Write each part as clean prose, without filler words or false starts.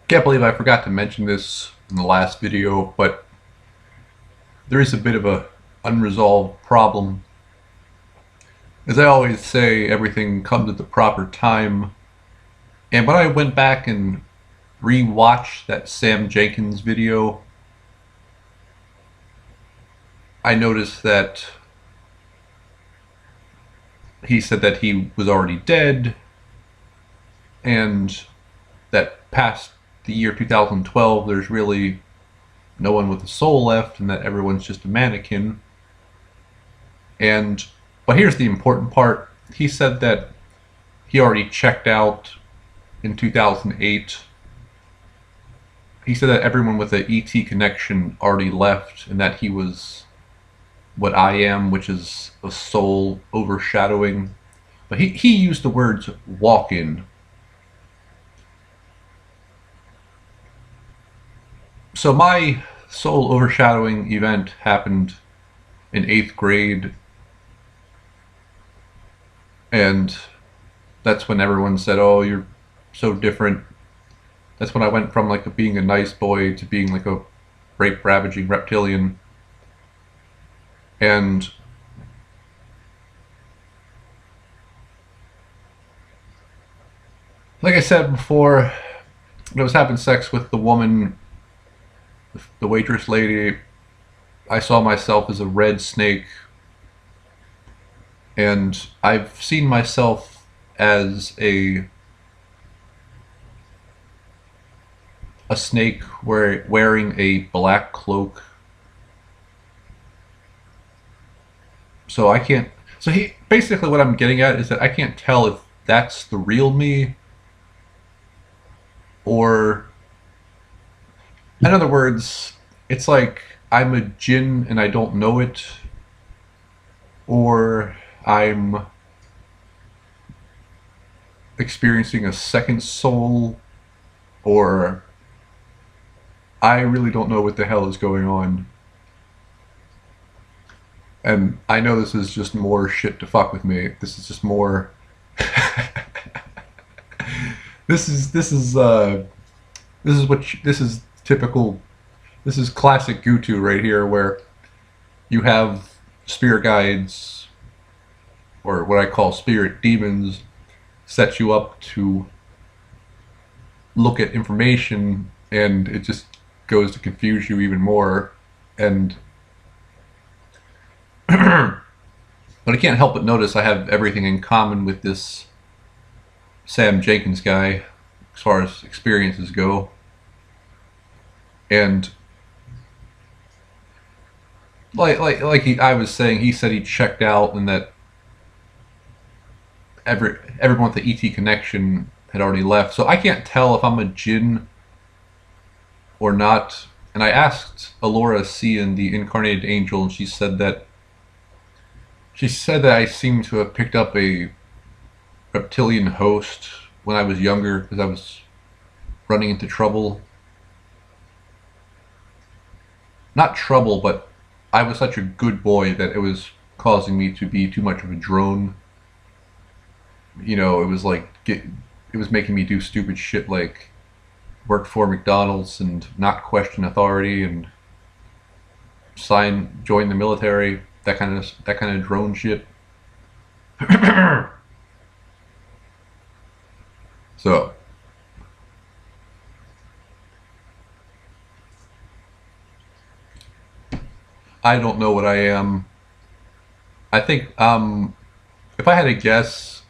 Can't believe I forgot to mention this in the last video, but there is a bit of a unresolved problem. As I always say, everything comes at the proper time. And when I went back and re-watched that Sam Jenkins video, I noticed that he said that he was already dead and that past the year 2012 there's really no one with a soul left and that everyone's just a mannequin. But here's the important part. He said that he already checked out in 2008. He said that everyone with an ET connection already left and that he was what I am, which is a soul overshadowing. But he used the words walk-in. So my soul overshadowing event happened in 8th grade, and that's when everyone said, oh, you're so different. That's when I went from like being a nice boy to being like a rape ravaging reptilian. And like I said before, when I was having sex with the woman, the waitress lady, I saw myself as a red snake, and I've seen myself as a snake wearing a black cloak. So I can't. So he basically, what I'm getting at is that I can't tell if that's the real me, or in other words, it's like I'm a jinn and I don't know it, or I'm experiencing a second soul, or I really don't know what the hell is going on. And I know this is just more shit to fuck with me. This is just more. This is typical. This is classic Gutu right here, where you have spirit guides, or what I call spirit demons, set you up to look at information, and it just goes to confuse you even more. And but I can't help but notice I have everything in common with this Sam Jenkins guy as far as experiences go. And I was saying, he said he checked out and that everyone with the ET connection had already left. So I can't tell if I'm a jinn or not. And I asked Alora Cian, the incarnated angel, and she said that I seem to have picked up a reptilian host when I was younger because I was running into trouble. Not trouble, but I was such a good boy that it was causing me to be too much of a drone. You know, it was like it was making me do stupid shit like work for McDonald's and not question authority and join the military, that kind of drone shit. So I don't know what I am. I think if I had to guess,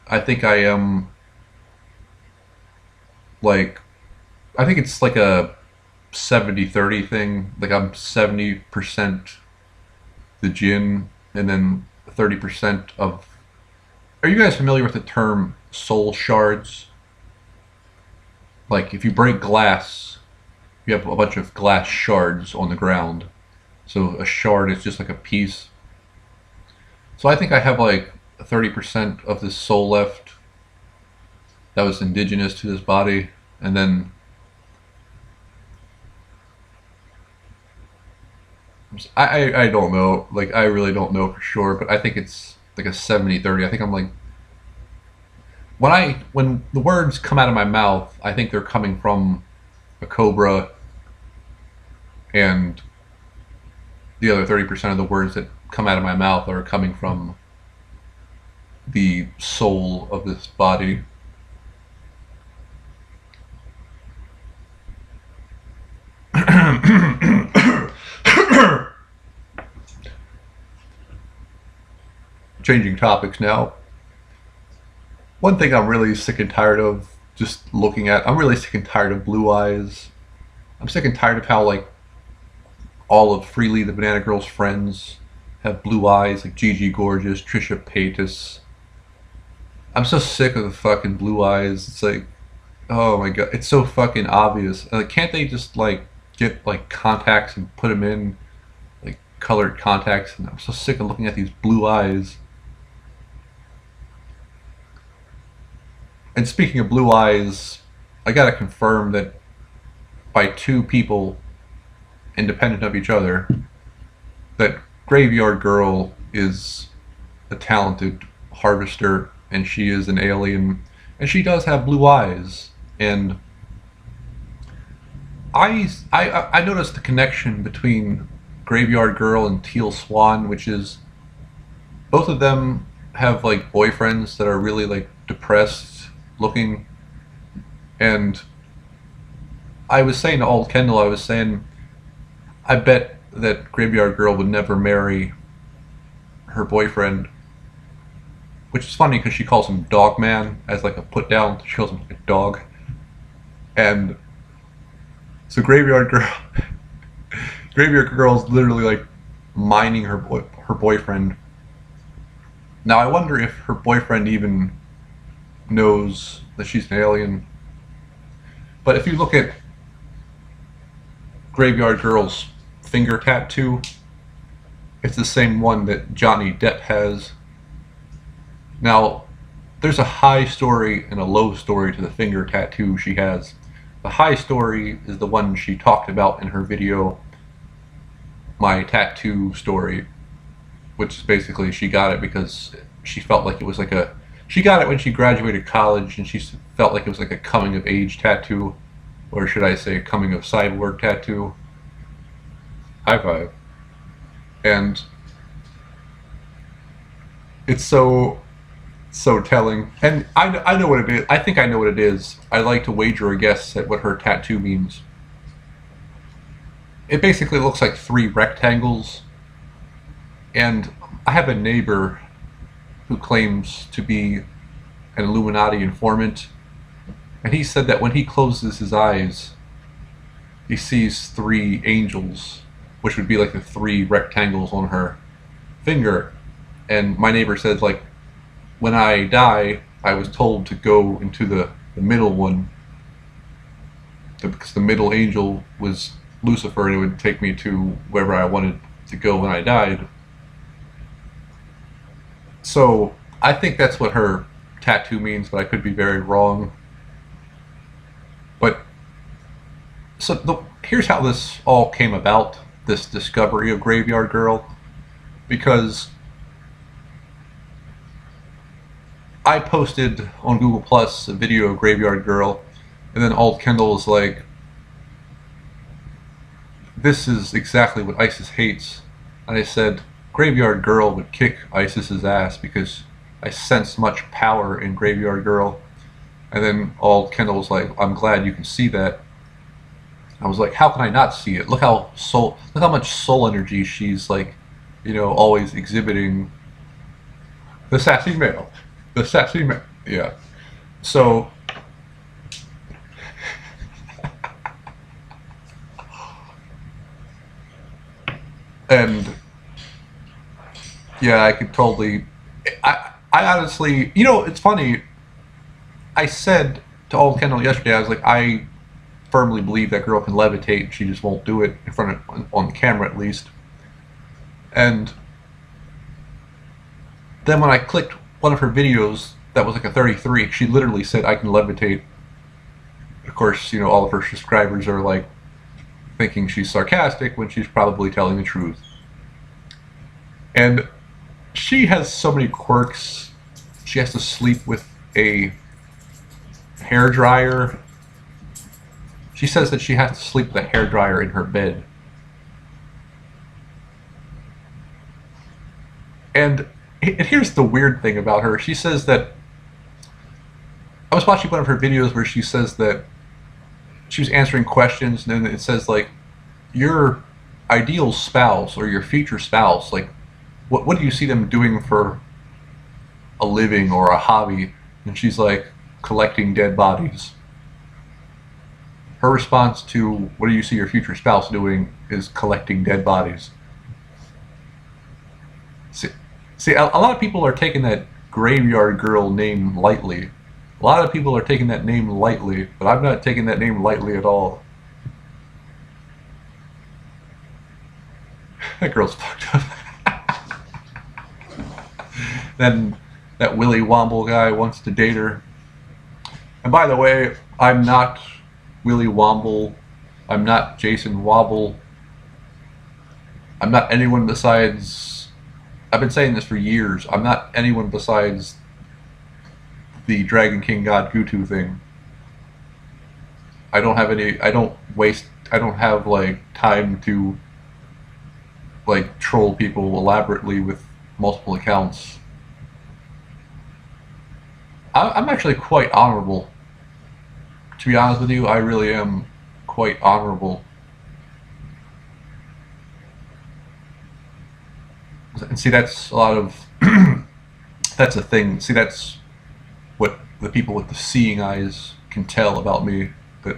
I think I am like, I think it's like a 70-30 thing. Like I'm 70% the jinn and then 30% of. Are you guys familiar with the term soul shards? Like if you break glass, you have a bunch of glass shards on the ground. So a shard is just like a piece. So I think I have like 30% of this soul left that was indigenous to this body, and then I don't know. Like I really don't know for sure, but I think it's like a 70-30. I think I'm like, when the words come out of my mouth, I think they're coming from a cobra, and the other 30% of the words that come out of my mouth are coming from the soul of this body. Changing topics now. One thing I'm really sick and tired of just looking at, I'm really sick and tired of blue eyes. I'm sick and tired of how, like, all of Freely the Banana Girl's friends have blue eyes, like Gigi Gorgeous, Trisha Paytas. I'm so sick of the fucking blue eyes. It's like, oh my god, it's so fucking obvious. Like, can't they just, like, get, like, contacts and put them in, like, colored contacts? And I'm so sick of looking at these blue eyes. And speaking of blue eyes, I gotta confirm that by two people independent of each other, that Grav3yardgirl is a talented harvester, and she is an alien, and she does have blue eyes. And I noticed the connection between Grav3yardgirl and Teal Swan, which is both of them have, like, boyfriends that are really, like, depressed looking. And I was saying to Auld Kendal, I was saying, I bet that Grav3yardgirl would never marry her boyfriend, which is funny because she calls him Dog Man as, like, a put down. She calls him, like, a dog. And so Grav3yardgirl Grav3yardgirl is literally, like, mining her boyfriend. Now I wonder if her boyfriend even knows that she's an alien. But if you look at Grav3yardgirl's finger tattoo, it's the same one that Johnny Depp has. Now, there's a high story and a low story to the finger tattoo she has. The high story is the one she talked about in her video, My Tattoo Story, which is basically she got it because she felt like it was like a... She got it when she graduated college, and she felt like it was like a coming-of-age tattoo, or should I say coming-of-cyborg tattoo. High five. And it's so telling. And I know what it is. I think I know what it is. I like to wager a guess at what her tattoo means. It basically looks like 3 rectangles. And I have a neighbor who claims to be an Illuminati informant. And he said that when he closes his eyes, he sees 3 angels, which would be like the 3 rectangles on her finger. And my neighbor said, like, when I die, I was told to go into the middle one, because the middle angel was Lucifer, and it would take me to wherever I wanted to go when I died. So I think that's what her tattoo means, but I could be very wrong. But so here's how this all came about, this discovery of Grav3yardgirl, because I posted on Google Plus a video of Grav3yardgirl, and then Auld Kendal was like, this is exactly what ISIS hates. And I said, Grav3yardgirl would kick ISIS's ass because I sense much power in Grav3yardgirl. And then Auld Kendal was like, I'm glad you can see that. I was like, how can I not see it? Look how much soul energy she's, like, you know, always exhibiting. The sassy male. The sassy male. Yeah. So and yeah, I could totally... I honestly... You know, it's funny. I said to Auld Kendal yesterday, I was like, I firmly believe that girl can levitate. She just won't do it in front of... on camera, at least. And then when I clicked one of her videos that was like a 33, she literally said, I can levitate. Of course, you know, all of her subscribers are like thinking she's sarcastic when she's probably telling the truth. And she has so many quirks. She has to sleep with a hair dryer. She says that she has to sleep with a hairdryer in her bed. And here's the weird thing about her. She says that, I was watching one of her videos where she says that she was answering questions, and then it says, like, your ideal spouse or your future spouse, like, what do you see them doing for a living or a hobby? And she's like, collecting dead bodies. Her response to what do you see your future spouse doing is collecting dead bodies. See, a lot of people are taking that Grav3yardgirl name lightly. A lot of people are taking that name lightly, but I'm not taking that name lightly at all. That girl's fucked up. Then that Willy Womble guy wants to date her. And by the way, I'm not Willy Womble. I'm not Jason Wobble. I'm not anyone besides... I've been saying this for years. I'm not anyone besides the Dragon King God Gutu thing. I don't have any... I don't have, like, time to, like, troll people elaborately with multiple accounts. I'm actually quite honorable. To be honest with you, I really am quite honorable. And see, that's a lot of... that's a thing. See, that's what the people with the seeing eyes can tell about me. That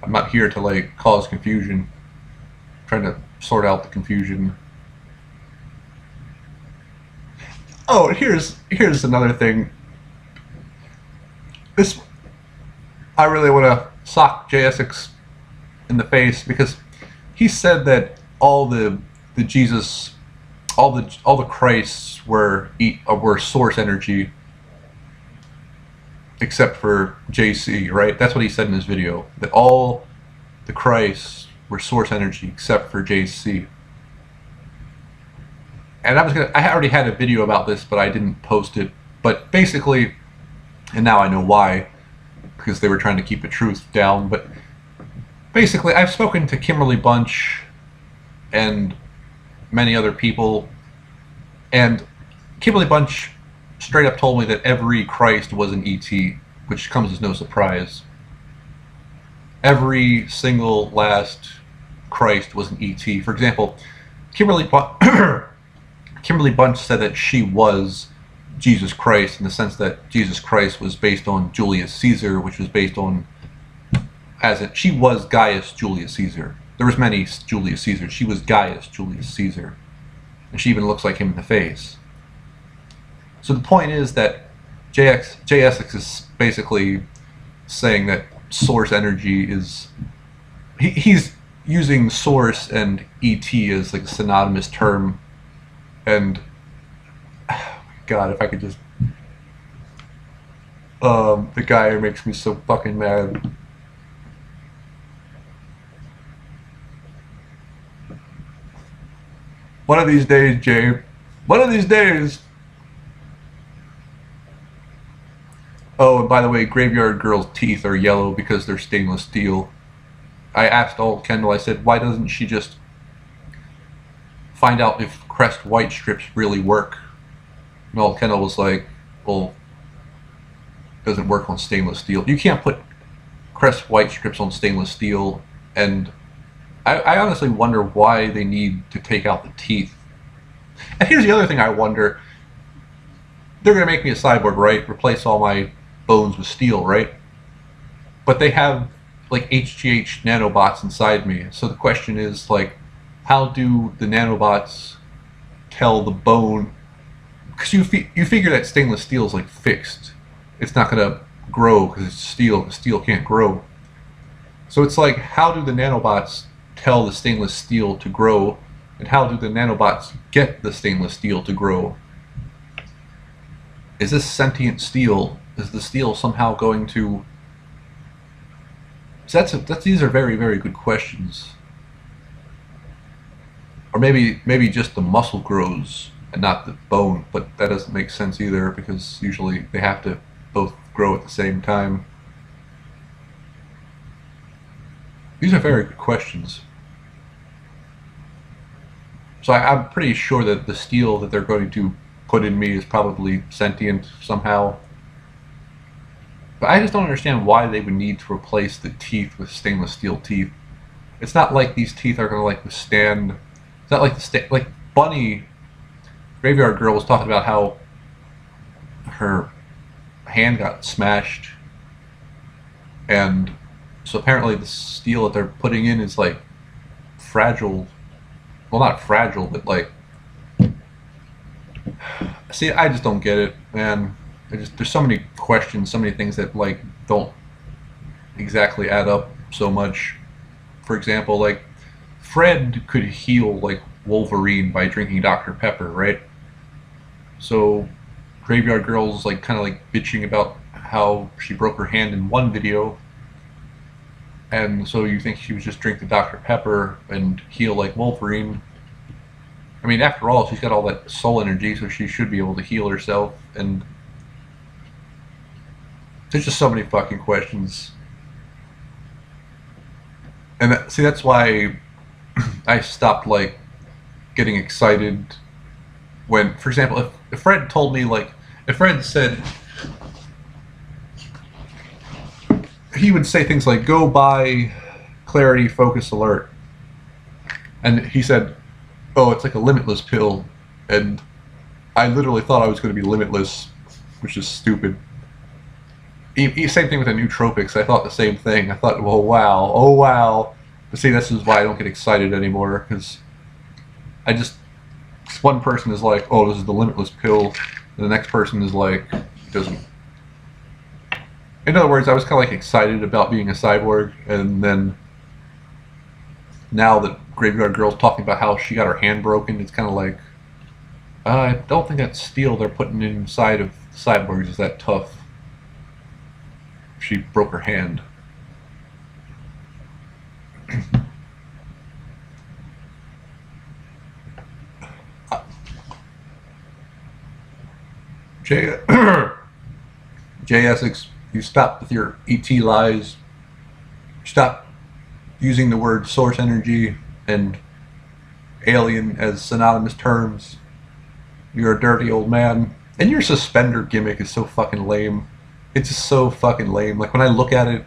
I'm not here to, like, cause confusion. I'm trying to sort out the confusion. Oh, here's another thing. I really want to sock JSX in the face, because he said that all the Jesus, all the Christs were source energy, except for JC, right? That's what he said in his video. That all the Christs were source energy except for JC. And I already had a video about this, but I didn't post it. But basically, and now I know why, because they were trying to keep the truth down. But basically, I've spoken to Kimberly Bunch and many other people, and Kimberly Bunch straight up told me that every Christ was an ET, which comes as no surprise. Every single last Christ was an ET. For example, Kimberly Bunch said that she was Jesus Christ, in the sense that Jesus Christ was based on Julius Caesar, which was based on, she was Gaius Julius Caesar. There was many Julius Caesars. She was Gaius Julius Caesar. And she even looks like him in the face. So the point is that JSX is basically saying that source energy is... He's using source and ET as, like, a synonymous term. And... God, if I could just... the guy makes me so fucking mad. One of these days, Jay. One of these days. Oh, and by the way, Grav3yardgirl's teeth are yellow because they're stainless steel. I asked Auld Kendal, I said, why doesn't she just find out if Crest white strips really work? And Auld Kendal was like, well, it doesn't work on stainless steel. You can't put Crest white strips on stainless steel, and I honestly wonder why they need to take out the teeth. And here's the other thing I wonder. They're going to make me a cyborg, right? Replace all my bones with steel, right? But they have, like, HGH nanobots inside me. So the question is, like, how do the nanobots tell the bone... Because you figure that stainless steel is, like, fixed. It's not going to grow because it's steel. Steel can't grow. So it's like, how do the nanobots tell the stainless steel to grow? And how do the nanobots get the stainless steel to grow? Is this sentient steel? Is the steel somehow going to... So these are very, very good questions. Or maybe just the muscle grows and not the bone, but that doesn't make sense either, because usually they have to both grow at the same time. These are very good questions. So I'm pretty sure that the steel that they're going to put in me is probably sentient somehow. But I just don't understand why they would need to replace the teeth with stainless steel teeth. It's not like these teeth are going to like withstand. It's not like like Bunny Graveyard Girl was talking about how her hand got smashed, and so apparently the steel that they're putting in is like fragile. Well, not fragile, but like. See, I just don't get it, man. There's so many questions, so many things that like don't exactly add up so much. For example, like Fred could heal like Wolverine by drinking Dr. Pepper, right? So Graveyard Girl's like kind of like bitching about how she broke her hand in one video, and so you think she was just drink the Dr. Pepper and heal like Wolverine. I mean, after all, she's got all that soul energy, so she should be able to heal herself. And there's just so many fucking questions. And see, that's why I stopped like getting excited when, for example, if Fred told me like, if Fred said, he would say things like, "Go buy Clarity Focus Alert," and he said, "Oh, it's like a limitless pill," and I literally thought I was going to be limitless, which is stupid. Same thing with the nootropics. I thought the same thing. I thought, well, wow, oh wow. But see, this is why I don't get excited anymore, because one person is like, "Oh, this is the limitless pill," and the next person is like, it doesn't. In other words, I was kind of like excited about being a cyborg, and then now that Graveyard Girl's talking about how she got her hand broken, it's kind of like, I don't think that steel they're putting inside of cyborgs is that tough. She broke her hand. Jay Essex, you stop with your ET lies. Stop using the word source energy and alien as synonymous terms. You're a dirty old man. And your suspender gimmick is so fucking lame. It's just so fucking lame. Like, when I look at it,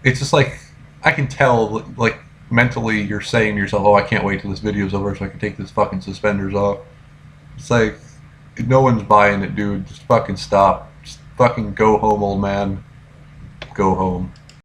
it's just like, I can tell, like, mentally you're saying to yourself, "Oh, I can't wait till this video's over so I can take this fucking suspenders off." It's like, no one's buying it, dude. Just fucking stop. Just fucking go home, old man. Go home.